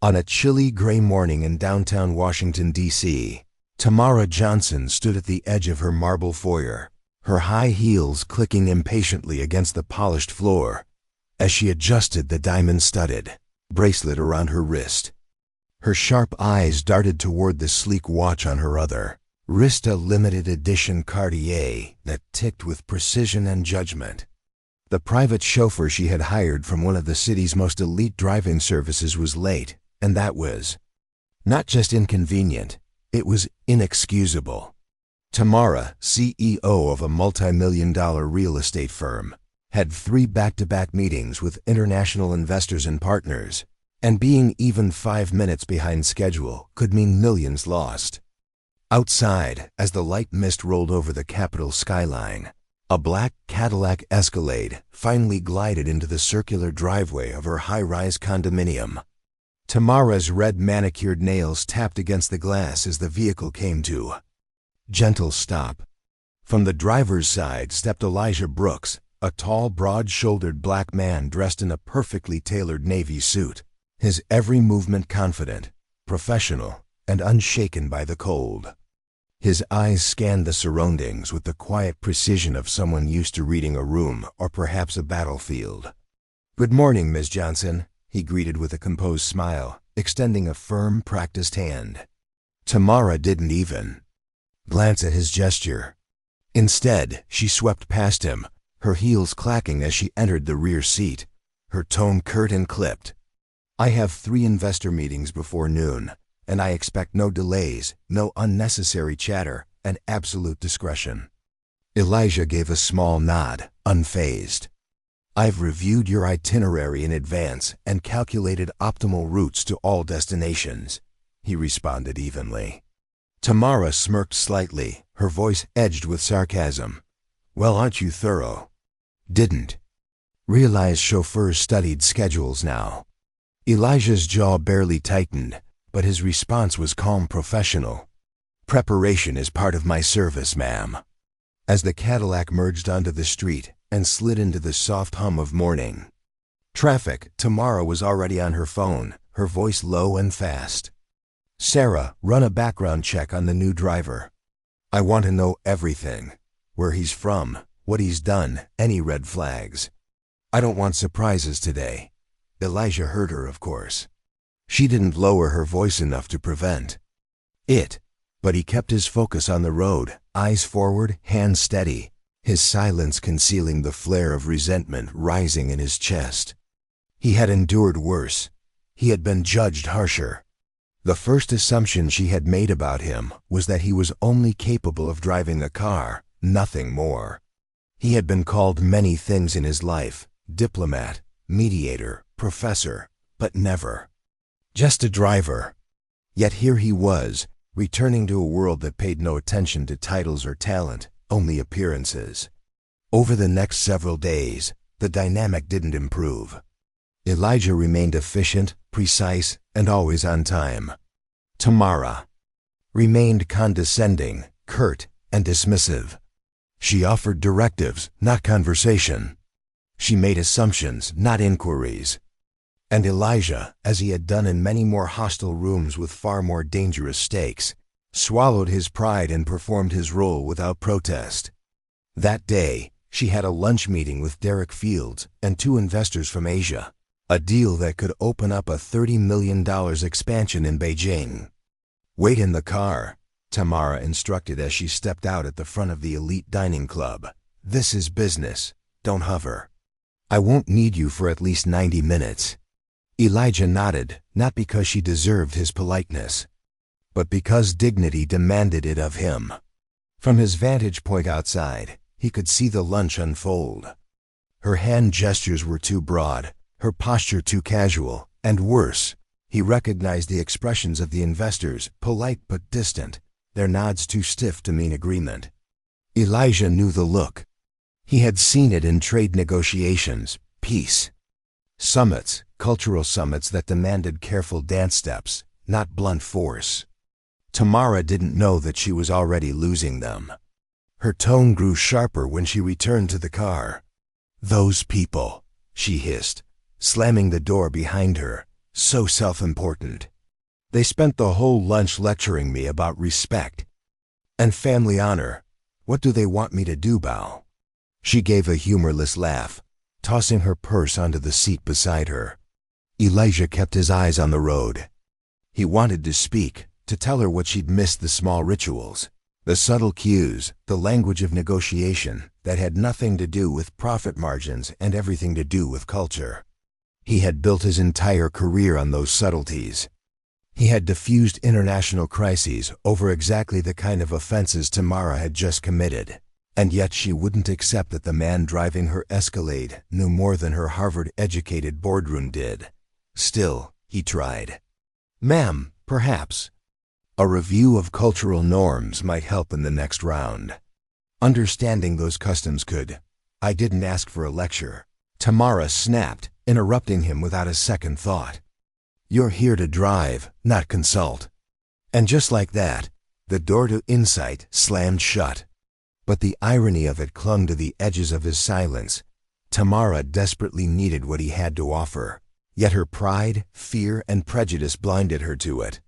On a chilly gray morning in downtown Washington, D.C., Tamara Johnson stood at the edge of her marble foyer, her high heels clicking impatiently against the polished floor as she adjusted the diamond-studded bracelet around her wrist. Her sharp eyes darted toward the sleek watch on her other wrist, a limited edition Cartier that ticked with precision and judgment. The private chauffeur she had hired from one of the city's most elite driving services was late, and that was not just inconvenient, it was inexcusable. Tamara, CEO of a multi-million-dollar real estate firm, had 3 back-to-back meetings with international investors and partners, and being even 5 minutes behind schedule could mean millions lost. Outside, as the light mist rolled over the Capitol skyline, a black Cadillac Escalade finally glided into the circular driveway of her high-rise condominium. Tamara's red manicured nails tapped against the glass as the vehicle came to a gentle stop. From the driver's side stepped Elijah Brooks, a tall, broad-shouldered black man dressed in a perfectly tailored navy suit, his every movement confident, professional, and unshaken by the cold. His eyes scanned the surroundings with the quiet precision of someone used to reading a room or perhaps a battlefield. "Good morning, Ms. Johnson," he greeted with a composed smile, extending a firm, practiced hand. Tamara didn't even glance at his gesture. Instead, she swept past him, her heels clacking as she entered the rear seat, her tone curt and clipped. "I have 3 investor meetings before noon, and I expect no delays, no unnecessary chatter, and absolute discretion." Elijah gave a small nod, unfazed. "I've reviewed your itinerary in advance and calculated optimal routes to all destinations," he responded evenly. Tamara smirked slightly, her voice edged with sarcasm. "Well, aren't you thorough?" "Didn't realize chauffeurs studied schedules now." Elijah's jaw barely tightened, but his response was calm, professional. "Preparation is part of my service, ma'am." As the Cadillac merged onto the street and slid into the soft hum of morning traffic, Tamara was already on her phone, her voice low and fast. "Sarah, run a background check on the new driver. I want to know everything. Where he's from, what he's done, any red flags. I don't want surprises today." Elijah heard her, of course. She didn't lower her voice enough to prevent it, but he kept his focus on the road, eyes forward, hands steady, his silence concealing the flare of resentment rising in his chest. He had endured worse. He had been judged harsher. The first assumption she had made about him was that he was only capable of driving a car, nothing more. He had been called many things in his life: diplomat, mediator, professor, but never just a driver. Yet here he was, returning to a world that paid no attention to titles or talent, only appearances. Over the next several days, the dynamic didn't improve. Elijah remained efficient, precise, and always on time. Tamara remained condescending, curt, and dismissive. She offered directives, not conversation. She made assumptions, not inquiries. And Elijah, as he had done in many more hostile rooms with far more dangerous stakes, swallowed his pride and performed his role without protest. That day, she had a lunch meeting with Derek Fields and 2 investors from Asia, a deal that could open up a $30 million expansion in Beijing. "Wait in the car," Tamara instructed as she stepped out at the front of the elite dining club. "This is business. Don't hover. I won't need you for at least 90 minutes. Elijah nodded, not because she deserved his politeness, but because dignity demanded it of him. From his vantage point outside, he could see the lunch unfold. Her hand gestures were too broad, her posture too casual, and worse, he recognized the expressions of the investors, polite but distant, their nods too stiff to mean agreement. Elijah knew the look. He had seen it in trade negotiations, peace summits, cultural summits that demanded careful dance steps, not blunt force. Tamara didn't know that she was already losing them. Her tone grew sharper when she returned to the car. "Those people," she hissed, slamming the door behind her, So self-important. They spent the whole lunch lecturing me about respect and family honor. What do they want me to do, Bao? She gave a humorless laugh, tossing her purse onto the seat beside her. Elijah kept his eyes on the road. He wanted to speak, to tell her what she'd missed, the small rituals, the subtle cues, the language of negotiation that had nothing to do with profit margins and everything to do with culture. He had built his entire career on those subtleties. He had diffused international crises over exactly the kind of offenses Tamara had just committed. And yet she wouldn't accept that the man driving her Escalade knew more than her Harvard-educated boardroom did. Still, he tried. Ma'am, perhaps a review of cultural norms might help in the next round. Understanding those customs could. I didn't ask for a lecture. Tamara snapped, interrupting him without a second thought. You're here to drive, not consult. And just like that, the door to insight slammed shut. But the irony of it clung to the edges of his silence. Tamara desperately needed what he had to offer, yet her pride, fear, and prejudice blinded her to it.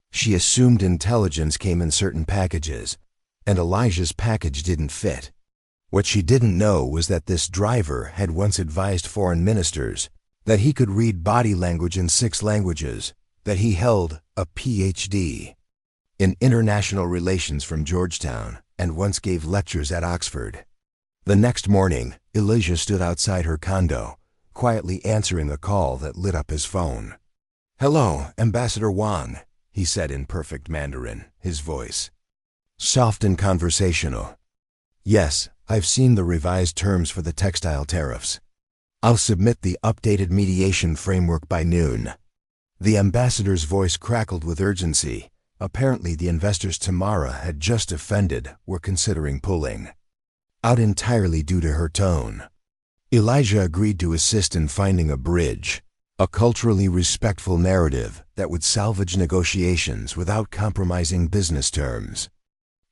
She assumed intelligence came in certain packages, and Elijah's package didn't fit. What she didn't know was that this driver had once advised foreign ministers that he could read body language in 6 languages, that he held a Ph.D. in international relations from Georgetown, and once gave lectures at Oxford. The next morning, Elijah stood outside her condo, quietly answering a call that lit up his phone. "Hello, Ambassador Wang," he said in perfect Mandarin, his voice soft and conversational. "Yes, I've seen the revised terms for the textile tariffs. I'll submit the updated mediation framework by noon." The ambassador's voice crackled with urgency. Apparently the investors Tamara had just offended were considering pulling out entirely due to her tone. Elijah agreed to assist in finding a bridge, a culturally respectful narrative that would salvage negotiations without compromising business terms.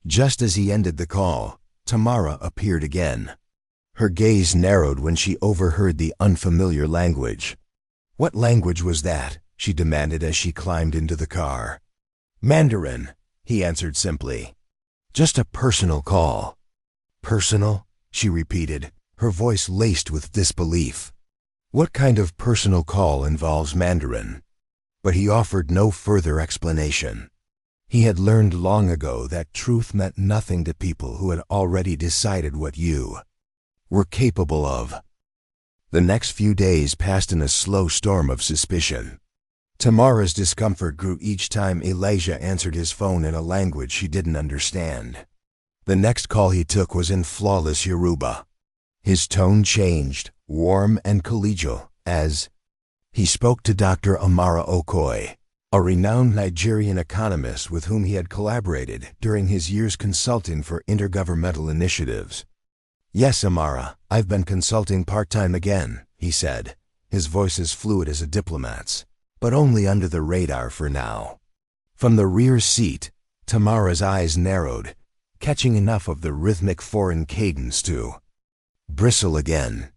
Just as he ended the call, Tamara appeared again. Her gaze narrowed when she overheard the unfamiliar language. "What language was that?" she demanded as she climbed into the car. "Mandarin," he answered simply. "Just a personal call." "Personal?" she repeated, her voice laced with disbelief. What kind of personal call involves Mandarin? But he offered no further explanation. He had learned long ago that truth meant nothing to people who had already decided what you were capable of. The next few days passed in a slow storm of suspicion. Tamara's discomfort grew each time Elijah answered his phone in a language she didn't understand. The next call he took was in flawless Yoruba. His tone changed, warm and collegial, as he spoke to Dr. Amara Okoye, a renowned Nigerian economist with whom he had collaborated during his years consulting for intergovernmental initiatives. "Yes, Amara, I've been consulting part-time again," he said, his voice as fluid as a diplomat's, but only under the radar for now. From the rear seat, Tamara's eyes narrowed, catching enough of the rhythmic foreign cadence to bristle again.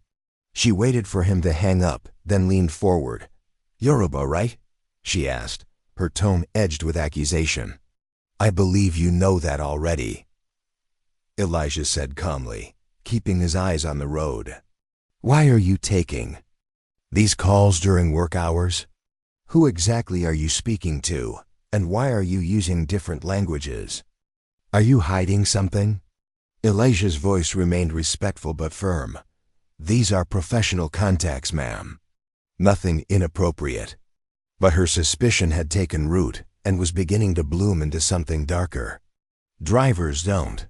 She waited for him to hang up, then leaned forward. "Yoruba, right?" she asked, her tone edged with accusation. "I believe you know that already," Elijah said calmly, keeping his eyes on the road. "Why are you taking these calls during work hours? Who exactly are you speaking to, and why are you using different languages? Are you hiding something?" Elijah's voice remained respectful but firm. "These are professional contacts, ma'am. Nothing inappropriate." But her suspicion had taken root and was beginning to bloom into something darker. "Drivers don't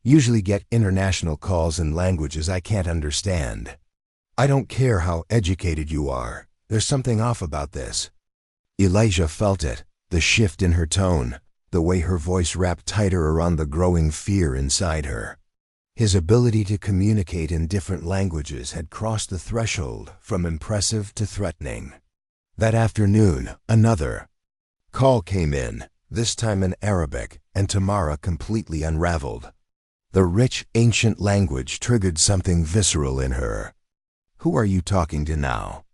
usually get international calls in languages I can't understand. I don't care how educated you are. There's something off about this." Elijah felt it, the shift in her tone, the way her voice wrapped tighter around the growing fear inside her. His ability to communicate in different languages had crossed the threshold from impressive to threatening. That afternoon, another call came in, this time in Arabic, and Tamara completely unraveled. The rich, ancient language triggered something visceral in her. "Who are you talking to now?"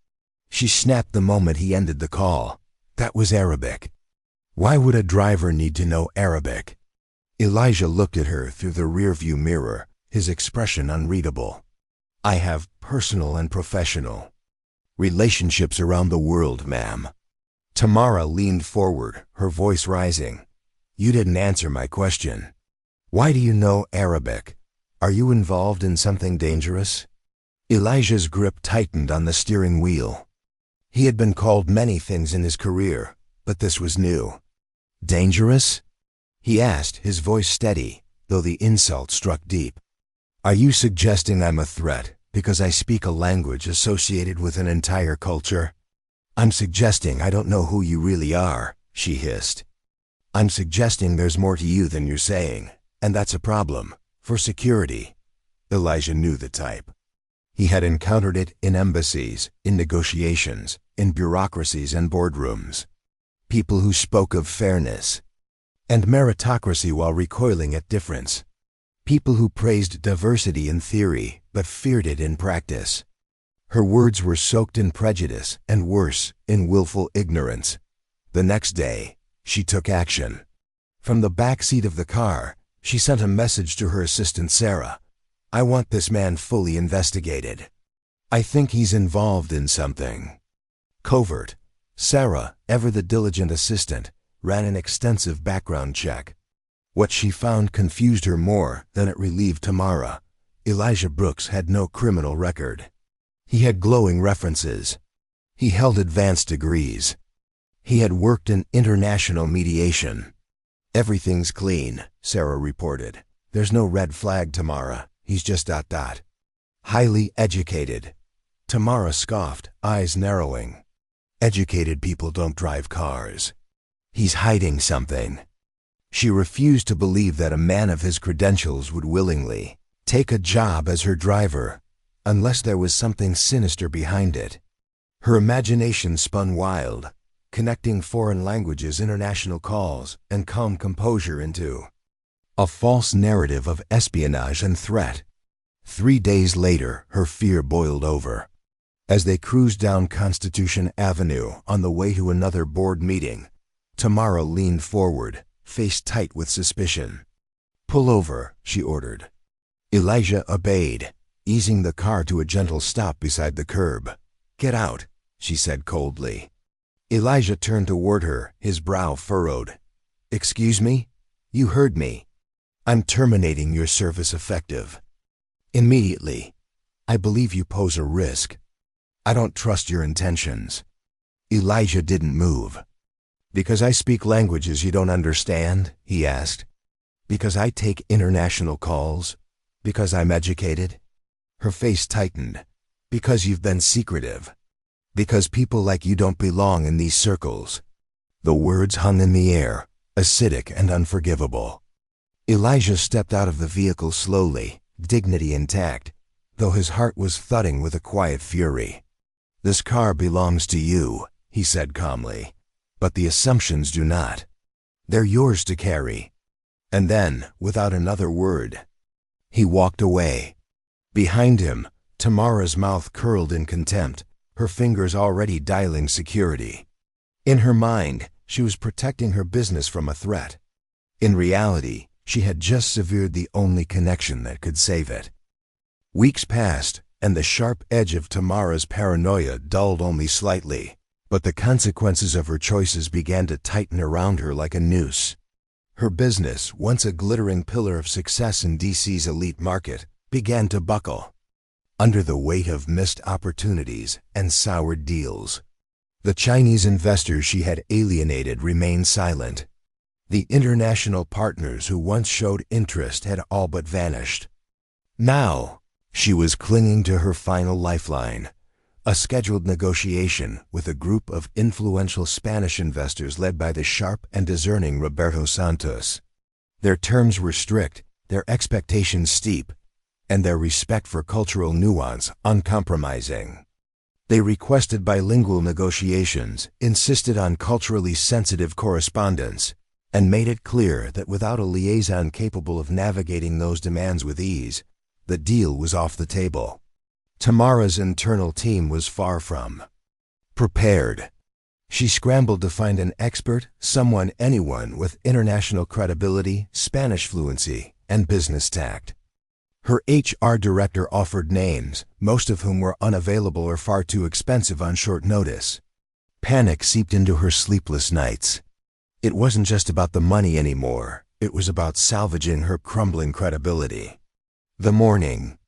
She snapped the moment he ended the call. That was Arabic. Why would a driver need to know Arabic? Elijah looked at her through the rearview mirror, his expression unreadable. I have personal and professional relationships around the world, ma'am. Tamara leaned forward, her voice rising. You didn't answer my question. Why do you know Arabic? Are you involved in something dangerous? Elijah's grip tightened on the steering wheel. He had been called many things in his career, but this was new. Dangerous? He asked, his voice steady, though the insult struck deep. Are you suggesting I'm a threat because I speak a language associated with an entire culture? I'm suggesting I don't know who you really are, she hissed. I'm suggesting there's more to you than you're saying, and that's a problem, for security. Elijah knew the type. He had encountered it in embassies, in negotiations, in bureaucracies and boardrooms. People who spoke of fairness and meritocracy while recoiling at difference. People who praised diversity in theory but feared it in practice. Her words were soaked in prejudice and worse, in willful ignorance. The next day, she took action. From the back seat of the car, she sent a message to her assistant Sarah. I want this man fully investigated. I think he's involved in something covert. Sarah, ever the diligent assistant, ran an extensive background check. What she found confused her more than it relieved Tamara. Elijah Brooks had no criminal record. He had glowing references. He held advanced degrees. He had worked in international mediation. Everything's clean, Sarah reported. There's no red flag, Tamara. He's just ... Highly educated. Tamara scoffed, eyes narrowing. Educated people don't drive cars. He's hiding something. She refused to believe that a man of his credentials would willingly take a job as her driver, unless there was something sinister behind it. Her imagination spun wild, connecting foreign languages, international calls, and calm composure into a false narrative of espionage and threat. 3 days later, her fear boiled over. As they cruised down Constitution Avenue on the way to another board meeting, Tamara leaned forward, face tight with suspicion. Pull over, she ordered. Elijah obeyed, easing the car to a gentle stop beside the curb. Get out, she said coldly. Elijah turned toward her, his brow furrowed. Excuse me? You heard me. I'm terminating your service effective immediately. I believe you pose a risk. I don't trust your intentions. Elijah didn't move. Because I speak languages you don't understand? He asked. Because I take international calls? Because I'm educated? Her face tightened. Because you've been secretive. Because people like you don't belong in these circles. The words hung in the air, acidic and unforgivable. Elijah stepped out of the vehicle slowly, dignity intact, though his heart was thudding with a quiet fury. This car belongs to you, he said calmly. But the assumptions do not. They're yours to carry. And then, without another word, he walked away. Behind him, Tamara's mouth curled in contempt, her fingers already dialing security. In her mind, she was protecting her business from a threat. In reality, she had just severed the only connection that could save it. Weeks passed, and the sharp edge of Tamara's paranoia dulled only slightly. But the consequences of her choices began to tighten around her like a noose. Her business, once a glittering pillar of success in DC's elite market, began to buckle under the weight of missed opportunities and soured deals. The Chinese investors she had alienated remained silent. The international partners who once showed interest had all but vanished. Now, she was clinging to her final lifeline. A scheduled negotiation with a group of influential Spanish investors led by the sharp and discerning Roberto Santos. Their terms were strict, their expectations steep, and their respect for cultural nuance uncompromising. They requested bilingual negotiations, insisted on culturally sensitive correspondence, and made it clear that without a liaison capable of navigating those demands with ease, the deal was off the table. Tamara's internal team was far from Prepared. She scrambled to find an expert, anyone with international credibility, Spanish fluency, and business tact. Her HR director offered names, most of whom were unavailable or far too expensive on short notice. Panic seeped into her sleepless nights. It wasn't just about the money anymore, it was about salvaging her crumbling credibility. The morning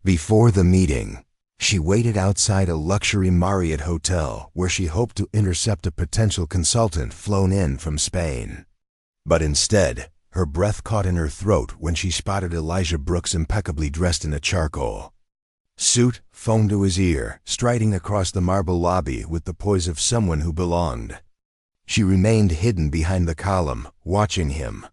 before the meeting, she waited outside a luxury Marriott hotel where she hoped to intercept a potential consultant flown in from Spain. But instead, her breath caught in her throat when she spotted Elijah Brooks impeccably dressed in a charcoal suit, phone to his ear, striding across the marble lobby with the poise of someone who belonged. She remained hidden behind the column, watching him.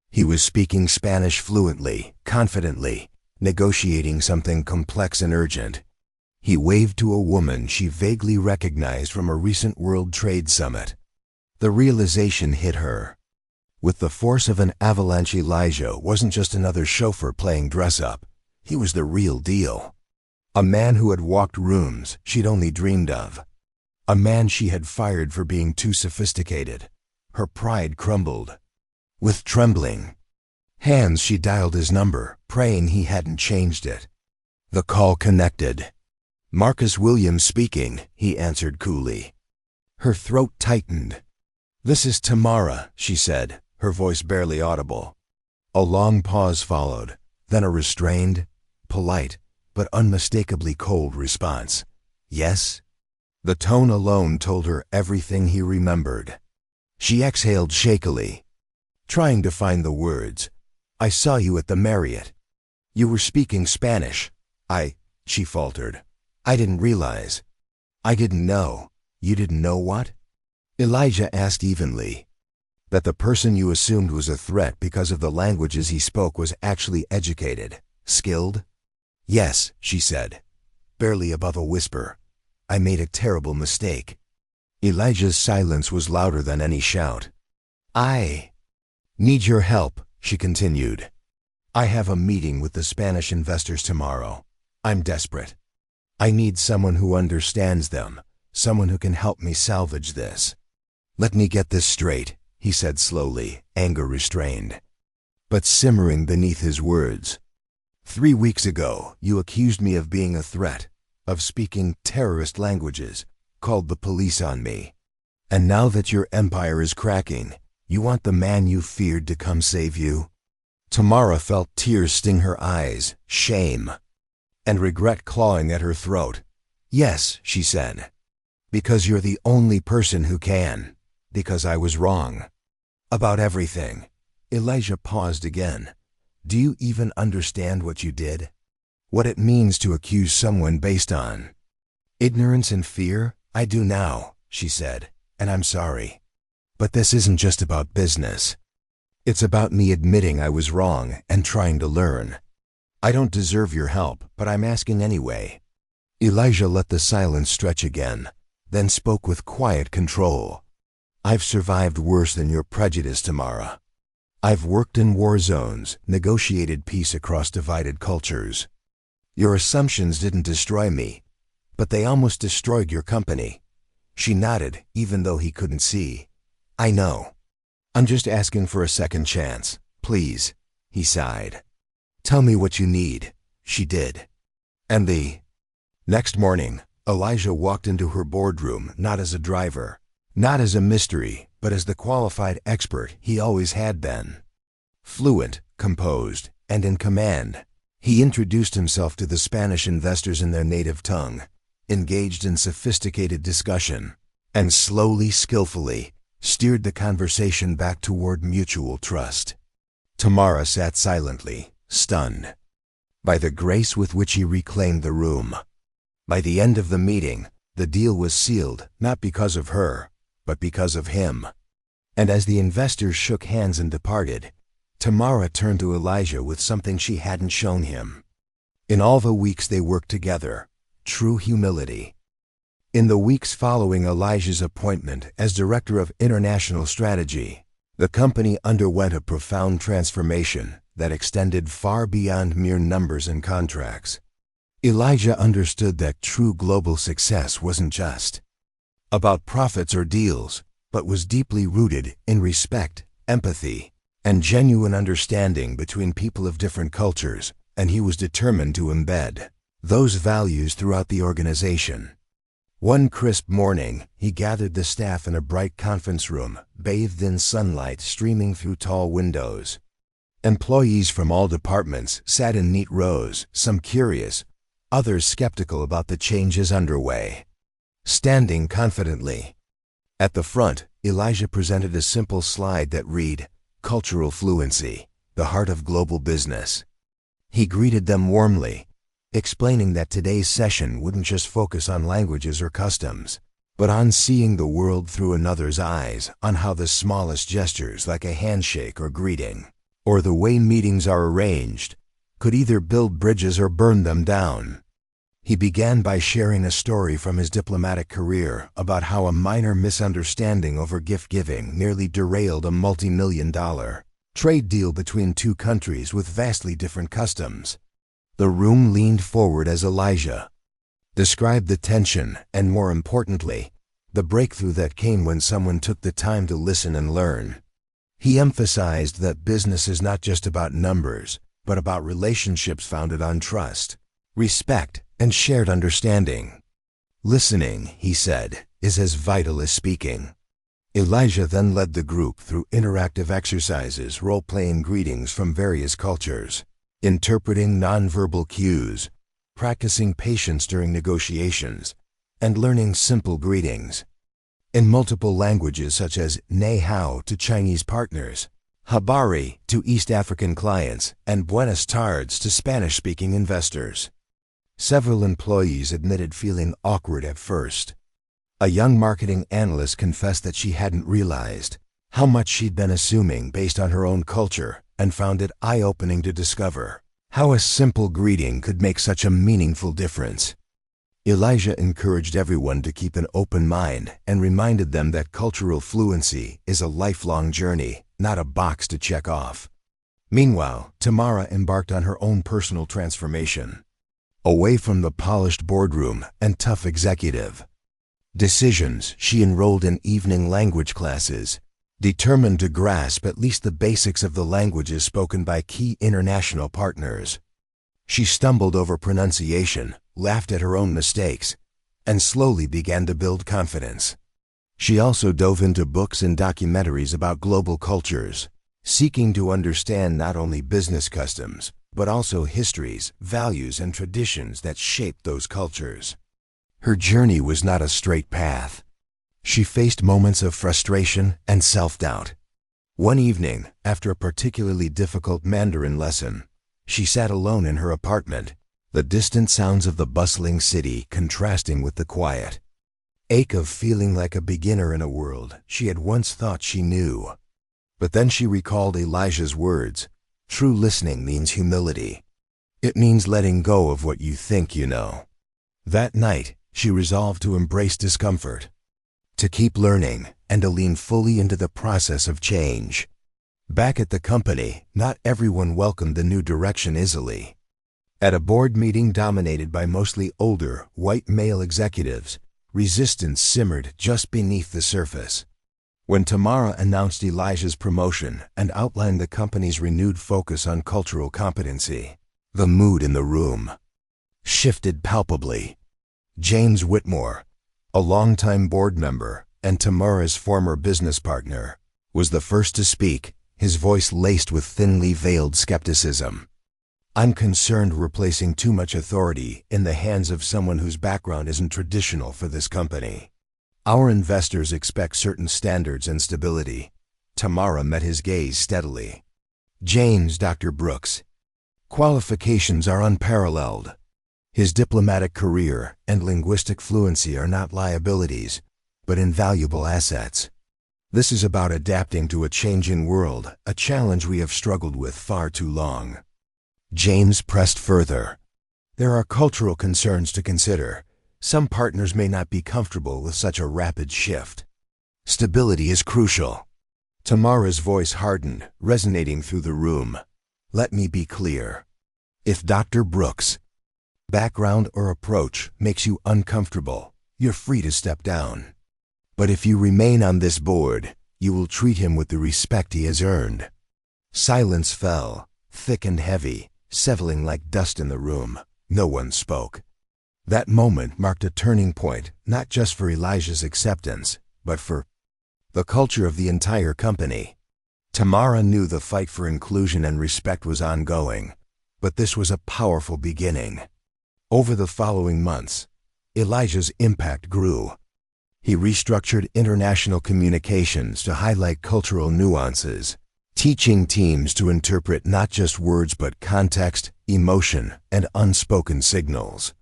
He was speaking Spanish fluently, confidently, negotiating something complex and urgent. He waved to a woman she vaguely recognized from a recent World Trade Summit. The realization hit her. With the force of an avalanche, Elijah wasn't just another chauffeur playing dress-up. He was the real deal. A man who had walked rooms she'd only dreamed of. A man she had fired for being too sophisticated. Her pride crumbled. With trembling hands she dialed his number, praying he hadn't changed it. The call connected. "Marcus Williams speaking," he answered coolly. Her throat tightened. "This is Tamara," she said, her voice barely audible. A long pause followed, then a restrained, polite, but unmistakably cold response. "Yes?" The tone alone told her everything he remembered. She exhaled shakily, trying to find the words. "I saw you at the Marriott. You were speaking Spanish. She faltered. "I didn't realize." "I didn't know." "You didn't know what?" Elijah asked evenly. "That the person you assumed was a threat because of the languages he spoke was actually educated, skilled?" "Yes," she said, barely above a whisper. "I made a terrible mistake." Elijah's silence was louder than any shout. "I need your help," she continued. "I have a meeting with the Spanish investors tomorrow. I'm desperate. I need someone who understands them, someone who can help me salvage this." "Let me get this straight," he said slowly, anger restrained, but simmering beneath his words. 3 weeks ago, you accused me of being a threat, of speaking terrorist languages, called the police on me. And now that your empire is cracking, you want the man you feared to come save you?" Tamara felt tears sting her eyes, shame and regret clawing at her throat. "Yes," she said. "Because you're the only person who can. Because I was wrong. About everything." Elijah paused again. "Do you even understand what you did? What it means to accuse someone based on ignorance and fear?" "I do now," she said, "and I'm sorry. But this isn't just about business. It's about me admitting I was wrong and trying to learn. I don't deserve your help, but I'm asking anyway." Elijah let the silence stretch again, then spoke with quiet control. "I've survived worse than your prejudice, Tamara. I've worked in war zones, negotiated peace across divided cultures. Your assumptions didn't destroy me, but they almost destroyed your company." She nodded, even though he couldn't see. "I know. I'm just asking for a second chance. Please," he sighed. "Tell me what you need." She did. And the next morning, Elijah walked into her boardroom not as a driver, not as a mystery, but as the qualified expert he always had been. Fluent, composed, and in command, he introduced himself to the Spanish investors in their native tongue, engaged in sophisticated discussion, and slowly, skillfully, steered the conversation back toward mutual trust. Tamara sat silently, stunned by the grace with which he reclaimed the room. By the end of the meeting, the deal was sealed not because of her, but because of him. And as the investors shook hands and departed, Tamara turned to Elijah with something she hadn't shown him. In all the weeks they worked together, true humility. In the weeks following Elijah's appointment as Director of International Strategy, the company underwent a profound transformation that extended far beyond mere numbers and contracts. Elijah understood that true global success wasn't just about profits or deals, but was deeply rooted in respect, empathy, and genuine understanding between people of different cultures, and he was determined to embed those values throughout the organization. One crisp morning, he gathered the staff in a bright conference room, bathed in sunlight streaming through tall windows. Employees from all departments sat in neat rows, some curious, others skeptical about the changes underway. Standing confidently at the front, Elijah presented a simple slide that read, "Cultural Fluency, the Heart of Global Business." He greeted them warmly, explaining that today's session wouldn't just focus on languages or customs, but on seeing the world through another's eyes, on how the smallest gestures like a handshake or greeting, or the way meetings are arranged, could either build bridges or burn them down. He began by sharing a story from his diplomatic career about how a minor misunderstanding over gift-giving nearly derailed a multi-million-dollar trade deal between two countries with vastly different customs. The room leaned forward as Elijah described the tension and, more importantly, the breakthrough that came when someone took the time to listen and learn. He emphasized that business is not just about numbers, but about relationships founded on trust, respect, and shared understanding. Listening, he said, is as vital as speaking. Elijah then led the group through interactive exercises, role-playing greetings from various cultures, interpreting nonverbal cues, practicing patience during negotiations, and learning simple greetings in multiple languages such as Ni Hao to Chinese partners, Habari to East African clients, and Buenas tardes to Spanish-speaking investors. Several employees admitted feeling awkward at first. A young marketing analyst confessed that she hadn't realized how much she'd been assuming based on her own culture, and found it eye-opening to discover how a simple greeting could make such a meaningful difference. Elijah encouraged everyone to keep an open mind and reminded them that cultural fluency is a lifelong journey, not a box to check off. Meanwhile, Tamara embarked on her own personal transformation. Away from the polished boardroom and tough executive decisions, she enrolled in evening language classes, determined to grasp at least the basics of the languages spoken by key international partners. She stumbled over pronunciation, laughed at her own mistakes, and slowly began to build confidence. She also dove into books and documentaries about global cultures, seeking to understand not only business customs, but also histories, values, and traditions that shaped those cultures. Her journey was not a straight path. She faced moments of frustration and self-doubt. One evening, after a particularly difficult Mandarin lesson, she sat alone in her apartment, the distant sounds of the bustling city contrasting with the quiet ache of feeling like a beginner in a world she had once thought she knew. But then she recalled Elijah's words, "True listening means humility. It means letting go of what you think you know." That night, she resolved to embrace discomfort, to keep learning, and to lean fully into the process of change. Back at the company, not everyone welcomed the new direction easily. At a board meeting dominated by mostly older, white male executives, resistance simmered just beneath the surface. When Tamara announced Elijah's promotion and outlined the company's renewed focus on cultural competency, the mood in the room shifted palpably. James Whitmore, a longtime board member and Tamara's former business partner, was the first to speak, his voice laced with thinly veiled skepticism. "I'm concerned we're placing too much authority in the hands of someone whose background isn't traditional for this company. Our investors expect certain standards and stability." Tamara met his gaze steadily. "James, Dr. Brooks, qualifications are unparalleled. His diplomatic career and linguistic fluency are not liabilities, but invaluable assets. This is about adapting to a changing world, a challenge we have struggled with far too long." James pressed further. "There are cultural concerns to consider. Some partners may not be comfortable with such a rapid shift. Stability is crucial." Tamara's voice hardened, resonating through the room. "Let me be clear. If Dr. Brooks' background or approach makes you uncomfortable, you're free to step down. But if you remain on this board, you will treat him with the respect he has earned." Silence fell, thick and heavy, settling like dust in the room. No one spoke. That moment marked a turning point, not just for Elijah's acceptance, but for the culture of the entire company. Tamara knew the fight for inclusion and respect was ongoing, but this was a powerful beginning. Over the following months, Elijah's impact grew. He restructured international communications to highlight cultural nuances, teaching teams to interpret not just words but context, emotion, and unspoken signals.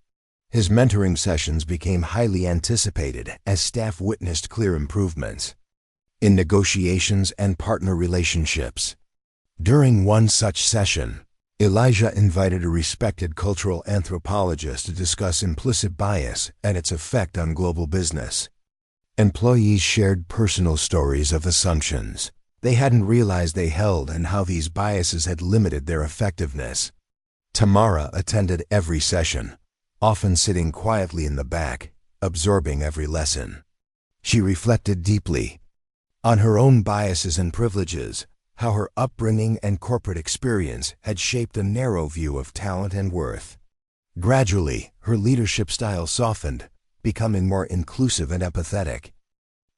His mentoring sessions became highly anticipated as staff witnessed clear improvements in negotiations and partner relationships. During one such session, Elijah invited a respected cultural anthropologist to discuss implicit bias and its effect on global business. Employees shared personal stories of assumptions they hadn't realized they held and how these biases had limited their effectiveness. Tamara attended every session, often sitting quietly in the back, absorbing every lesson. She reflected deeply on her own biases and privileges, how her upbringing and corporate experience had shaped a narrow view of talent and worth. Gradually, her leadership style softened, becoming more inclusive and empathetic.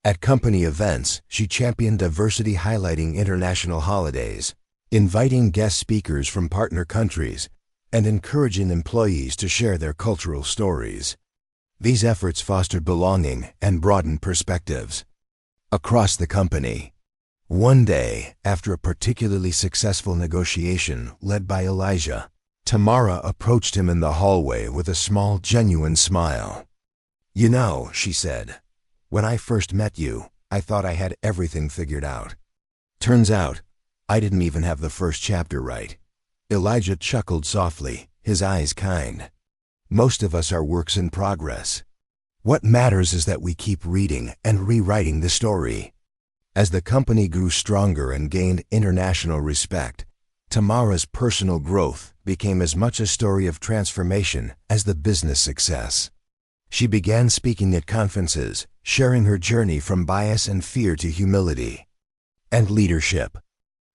At company events, she championed diversity, highlighting international holidays, inviting guest speakers from partner countries, and encouraging employees to share their cultural stories. These efforts fostered belonging and broadened perspectives across the company. One day, after a particularly successful negotiation led by Elijah, Tamara approached him in the hallway with a small, genuine smile. "You know," she said, "when I first met you, I thought I had everything figured out. Turns out, I didn't even have the first chapter right." Elijah chuckled softly, his eyes kind. "Most of us are works in progress. What matters is that we keep reading and rewriting the story." As the company grew stronger and gained international respect, Tamara's personal growth became as much a story of transformation as the business success. She began speaking at conferences, sharing her journey from bias and fear to humility and leadership.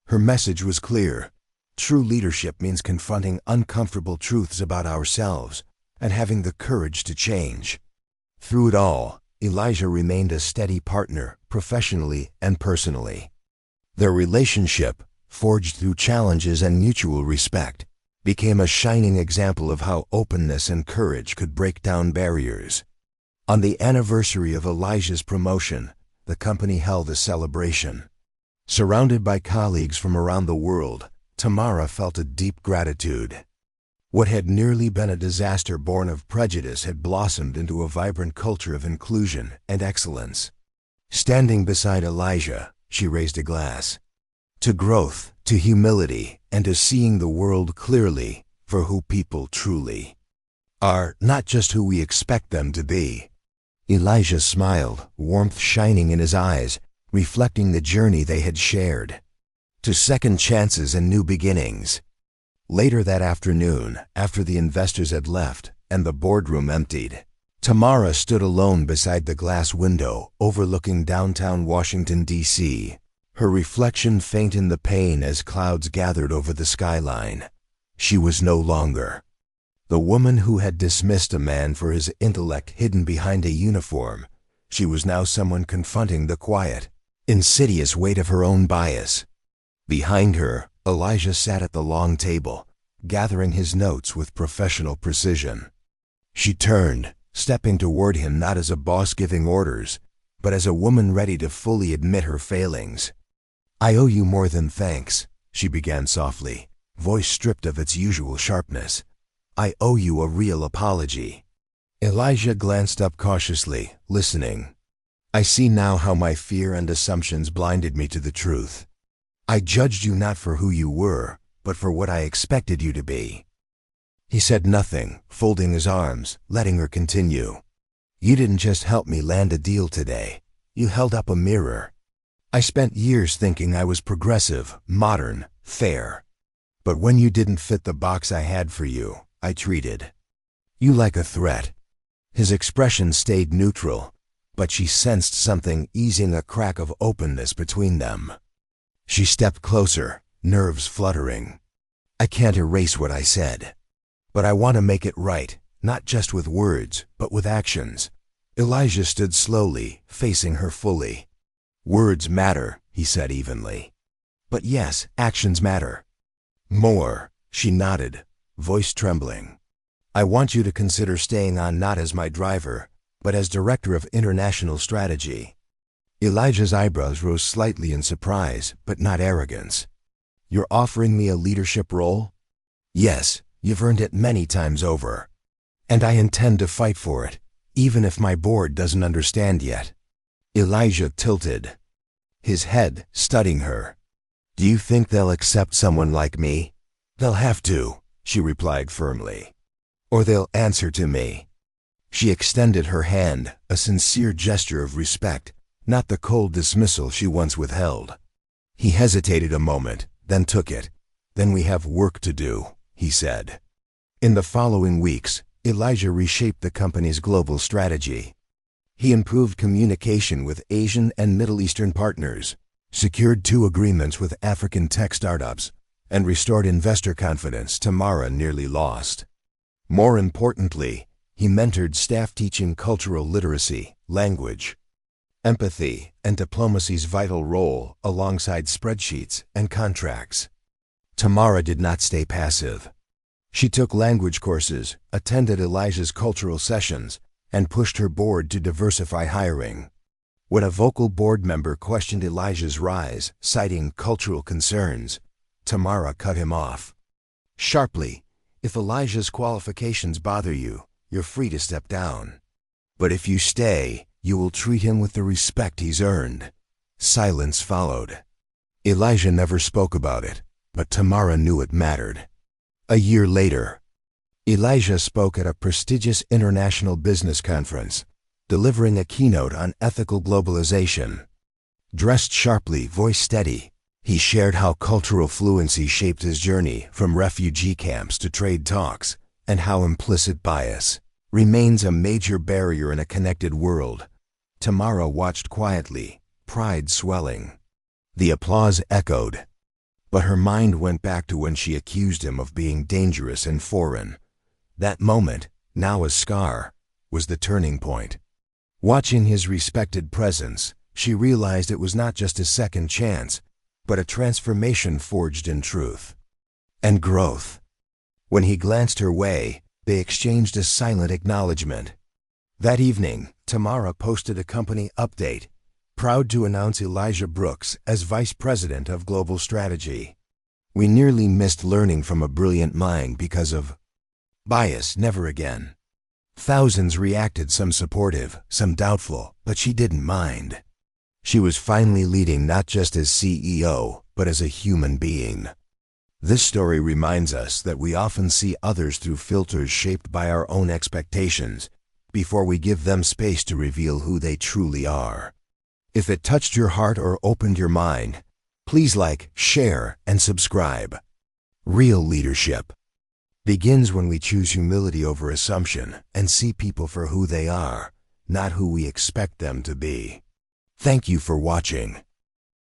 Her message was clear. True leadership means confronting uncomfortable truths about ourselves and having the courage to change. Through it all, Elijah remained a steady partner, professionally and personally. Their relationship, forged through challenges and mutual respect, became a shining example of how openness and courage could break down barriers. On the anniversary of Elijah's promotion, the company held a celebration. Surrounded by colleagues from around the world, Tamara felt a deep gratitude. What had nearly been a disaster born of prejudice had blossomed into a vibrant culture of inclusion and excellence. Standing beside Elijah, she raised a glass. To growth, to humility, and to seeing the world clearly for who people truly are, not just who we expect them to be. Elijah smiled, warmth shining in his eyes, reflecting the journey they had shared. To second chances and new beginnings. Later that afternoon, after the investors had left and the boardroom emptied, Tamara stood alone beside the glass window overlooking downtown Washington, D.C., her reflection faint in the pain as clouds gathered over the skyline. She was no longer the woman who had dismissed a man for his intellect hidden behind a uniform. She was now someone confronting the quiet, insidious weight of her own bias. Behind her, Elijah sat at the long table, gathering his notes with professional precision. She turned, stepping toward him not as a boss giving orders, but as a woman ready to fully admit her failings. "I owe you more than thanks," she began softly, voice stripped of its usual sharpness. "I owe you a real apology." Elijah glanced up cautiously, listening. "I see now how my fear and assumptions blinded me to the truth. I judged you not for who you were, but for what I expected you to be." He said nothing, folding his arms, letting her continue. "You didn't just help me land a deal today. You held up a mirror. I spent years thinking I was progressive, modern, fair. But when you didn't fit the box I had for you, I treated you like a threat." His expression stayed neutral, but she sensed something easing a crack of openness between them. She stepped closer, nerves fluttering. "I can't erase what I said, but I want to make it right, not just with words, but with actions." Elijah stood slowly, facing her fully. "Words matter," he said evenly. "But yes, actions matter." "More," she nodded, voice trembling. "I want you to consider staying on not as my driver, but as Director of International Strategy." Elijah's eyebrows rose slightly in surprise, but not arrogance. "You're offering me a leadership role?" "Yes, you've earned it many times over. And I intend to fight for it, even if my board doesn't understand yet." Elijah tilted, his head studying her. "Do you think they'll accept someone like me?" "They'll have to," she replied firmly. "Or they'll answer to me." She extended her hand, a sincere gesture of respect, not the cold dismissal she once withheld. He hesitated a moment, then took it. "Then we have work to do," he said. In the following weeks, Elijah reshaped the company's global strategy. He improved communication with Asian and Middle Eastern partners, secured 2 agreements with African tech startups, and restored investor confidence Tamara nearly lost. More importantly, he mentored staff teaching cultural literacy, language, empathy, and diplomacy's vital role alongside spreadsheets and contracts. Tamara did not stay passive. She took language courses, attended Elijah's cultural sessions, and pushed her board to diversify hiring. When a vocal board member questioned Elijah's rise, citing cultural concerns, Tamara cut him off. Sharply, "If Elijah's qualifications bother you, you're free to step down. But if you stay, you will treat him with the respect he's earned." Silence followed. Elijah never spoke about it, but Tamara knew it mattered. A year later, Elijah spoke at a prestigious international business conference, delivering a keynote on ethical globalization. Dressed sharply, voice steady, he shared how cultural fluency shaped his journey from refugee camps to trade talks, and how implicit bias remains a major barrier in a connected world. Tamara watched quietly, pride swelling. The applause echoed, but her mind went back to when she accused him of being dangerous and foreign. That moment, now a scar, was the turning point. Watching his respected presence, she realized it was not just a second chance, but a transformation forged in truth and growth. When he glanced her way, they exchanged a silent acknowledgement. That evening, Tamara posted a company update, proud to announce Elijah Brooks as Vice President of Global Strategy. "We nearly missed learning from a brilliant mind because of bias. Never again." Thousands reacted, some supportive, some doubtful, but she didn't mind. She was finally leading not just as CEO, but as a human being. This story reminds us that we often see others through filters shaped by our own expectations, before we give them space to reveal who they truly are. If it touched your heart or opened your mind, please like, share, and subscribe. Real leadership begins when we choose humility over assumption and see people for who they are, not who we expect them to be. Thank you for watching.